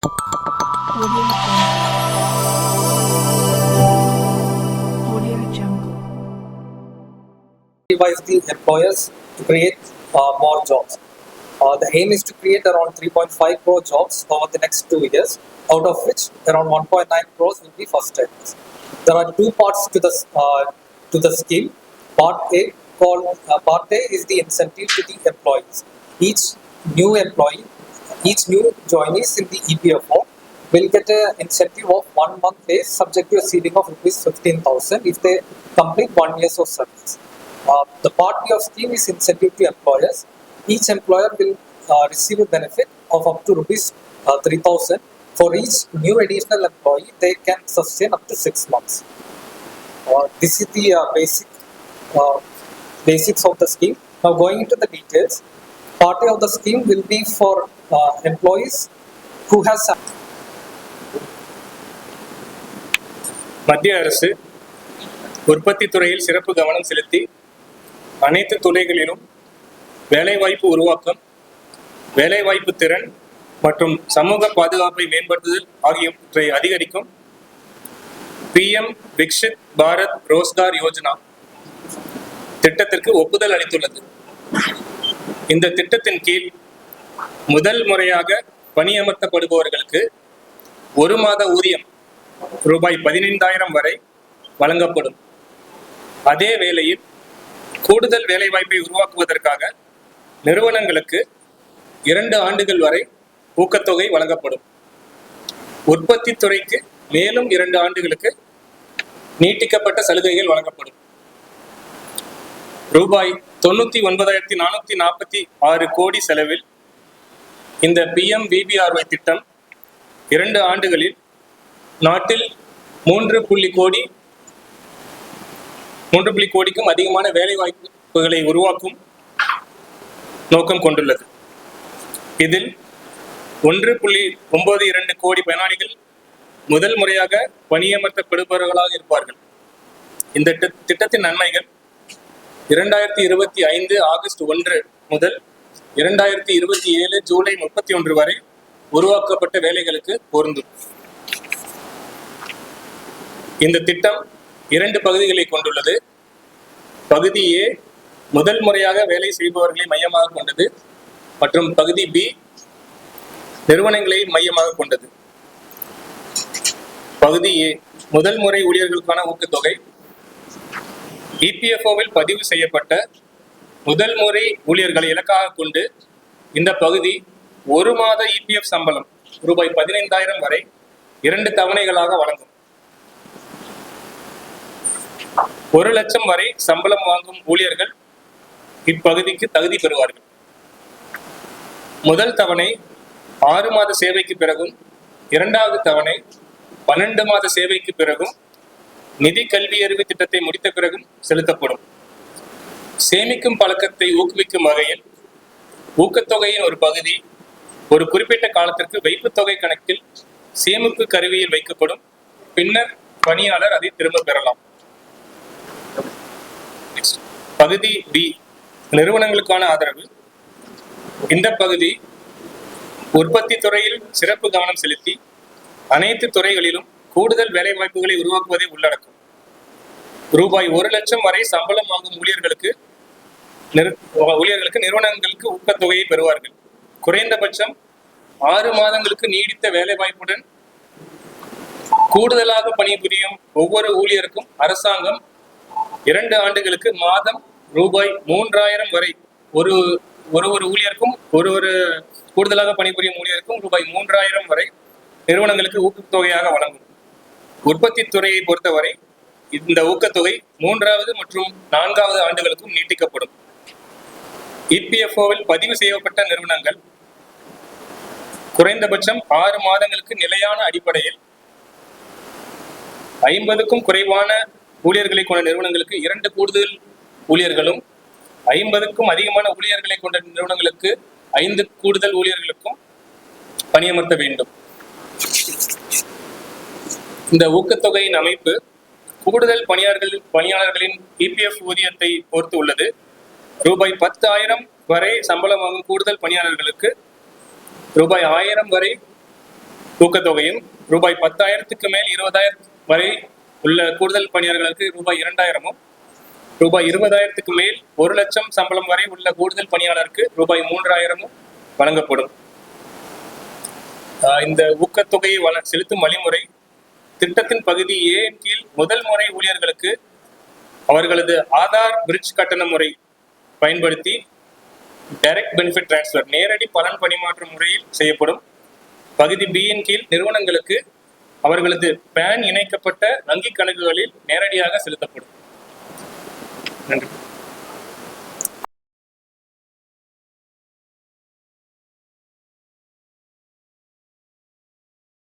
Audio Jungle. Incentivize the employers to create more jobs. The aim is to create around 3.5 crore jobs over the next 2 years, out of which around 1.9 crores will be first timers. There are two parts to the scheme. Part A is the incentive to the employees. Each new employee, each new joinees in the EPFO will get an incentive of 1 month pay subject to a ceiling of rupees 15,000 if they complete 1 year of service. The part B of scheme is incentive to employers. Each employer will receive a benefit of up to rupees 3,000. For each new additional employee, they can sustain up to 6 months. This is the basics of the scheme. Now going into the details, part A of the scheme will be for employees who has. மத்திய அரசு உற்பத்தி துறையில் சிறப்பு கவனம் செலுத்தி அனைத்து துறைகளிலும் வேலைவாய்ப்பு உருவாக்கம், வேலைவாய்ப்பு திறன் மற்றும் சமூக பாதுகாப்பை மேம்படுத்துதல் ஆகியவற்றை அதிகரிக்கும் PM விக்ஷித் பாரத் ரோஸ்கார் யோஜனா திட்டத்திற்கு ஒப்புதல் அளித்துள்ளது. இந்த திட்டத்தின் கீழ் முதல் முறையாக பணியமர்த்தப்படுபவர்களுக்கு 1 மாத ஊதியம் ரூபாய் 15,000 வரை வழங்கப்படும். அதே வேளையில் கூடுதல் வேலைவாய்ப்பை உருவாக்குவதற்காக நிறுவனங்களுக்கு 2 ஆண்டுகள் வரை ஊக்கத்தொகை வழங்கப்படும். உற்பத்தி துறைக்கு மேலும் 2 ஆண்டுகளுக்கு நீட்டிக்கப்பட்ட சலுகைகள் வழங்கப்படும். ரூபாய் 99,446 கோடி செலவில் இந்த PMVBRY திட்டம் 2 ஆண்டுகளில் நாட்டில் 3 கோடிக்கும் அதிகமான வேலை வாய்ப்புகளை உருவாக்கும் நோக்கம் கொண்டுள்ளது. இதில் 1.92 கோடி பயனாளிகள் முதல் முறையாக பணியமர்த்தப்படுபவர்களாக இருப்பார்கள். இந்த திட்டத்தின் நன்மைகள் 2025 ஆகஸ்ட் 1 முதல் 2027 ஜூலை 31 வரை உருவாக்கப்பட்ட வேலைகளுக்கு பொருந்தும். இந்த திட்டம் 2 பகுதிகளை கொண்டுள்ளது. பகுதி A முதல் முறையாக வேலை செய்பவர்களை மையமாக கொண்டது மற்றும் பகுதி B நிறுவனங்களை மையமாக கொண்டது. பகுதி A முதல் முறை ஊழியர்களுக்கான ஊக்கத்தொகை. EPFOவில் பதிவு செய்யப்பட்ட முதல் முறை ஊழியர்களை இலக்காக கொண்டு இந்த பகுதி 1 மாத EPF சம்பளம் ரூபாய் 15,000 வரை 2 தவணைகளாக வழங்கும். 1 லட்சம் வரை சம்பளம் வாங்கும் ஊழியர்கள் இப்பகுதிக்கு தகுதி பெறுவார்கள். முதல் தவணை 6 மாத சேவைக்கு பிறகும், 2வது தவணை 12 மாத சேவைக்கு பிறகும், நிதி கல்வியறிவு திட்டத்தை முடித்த பிறகும் செலுத்தப்படும். சேமிக்கும் பழக்கத்தை ஊக்குவிக்கும் வகையில் ஊக்கத்தொகையின் ஒரு பகுதி ஒரு குறிப்பிட்ட காலத்திற்கு வைப்புத்தொகை கணக்கில் சேமிப்பு கருவியில் வைக்கப்படும். பின்னர் பணியாளர் அதை திரும்ப பெறலாம். பகுதி B நிறுவனங்களுக்கான ஆதரவு. இந்த பகுதி உற்பத்தி துறையில் சிறப்பு கவனம் செலுத்தி அனைத்து துறைகளிலும் கூடுதல் வேலை வாய்ப்புகளை உருவாக்குவதை உள்ளடக்கும். ரூபாய் 1 லட்சம் வரை சம்பளம் வாங்கும் ஊழியர்களுக்கு நிறுவனங்களுக்கு ஊக்கத்தொகையை பெறுவார்கள். குறைந்தபட்சம் 6 மாதங்களுக்கு நீடித்த வேலை வாய்ப்புடன் கூடுதலாக பணிபுரியும் ஒவ்வொரு ஊழியருக்கும் அரசாங்கம் 2 ஆண்டுகளுக்கு மாதம் ரூபாய் 3,000 வரை ஒரு ஊழியருக்கும் ஒரு கூடுதலாக பணிபுரியும் ஊழியருக்கும் ரூபாய் 3,000 வரை நிறுவனங்களுக்கு ஊக்கத்தொகையாக வழங்கும். உற்பத்தி துறையை பொறுத்தவரை இந்த ஊக்கத்தொகை 3வது மற்றும் 4வது ஆண்டுகளுக்கும் நீட்டிக்கப்படும். EPFOவில் பதிவு செய்யப்பட்ட நிறுவனங்கள் குறைந்தபட்சம் 6 மாதங்களுக்கு நிலையான அடிப்படையில் 50க்கும் குறைவான ஊழியர்களை கொண்ட நிறுவனங்களுக்கு 2 கூடுதல் ஊழியர்களும், 50க்கும் அதிகமான ஊழியர்களை கொண்ட நிறுவனங்களுக்கு 5 கூடுதல் ஊழியர்களுக்கும் பணியமர்த்த வேண்டும். இந்த ஊக்கத்தொகையின் அமைப்பு கூடுதல் பணியாளர்களின் EPF ஊதியத்தை பொறுத்து உள்ளது. ரூபாய் 10,000 வரை சம்பளம் வாங்கும் கூடுதல் பணியாளர்களுக்கு ரூபாய் 1,000 வரை ஊக்கத்தொகையும் ரூபாய் 10,000க்கு மேல் 20,000 வரை உள்ள கூடுதல் பணியாளர்களுக்கு ரூபாய் 2,000-மும், ரூபாய் 20,000க்கு மேல் 1 லட்சம் சம்பளம் வரை உள்ள கூடுதல் பணியாளருக்கு ரூபாய் 3,000-மும் வழங்கப்படும். இந்த ஊக்கத்தொகையை செலுத்தும் வழிமுறை: திட்டத்தின் பகுதி A இன் கீழ் முதல் முறை ஊழியர்களுக்கு அவர்களது ஆதார் பிரிட்ஜ் கட்டண முறை பயன்படுத்தி டைரக்ட் பெனிஃபிட் டிரான்ஸ்ஃபர் நேரடி பலன் பரிமாற்ற முறையில் செய்யப்படும். பகுதி B இன் கீழ் நிறுவனங்களுக்கு அவர்களது பேன் இணைக்கப்பட்ட வங்கி கணக்குகளில் நேரடியாக செலுத்தப்படும். நன்றி.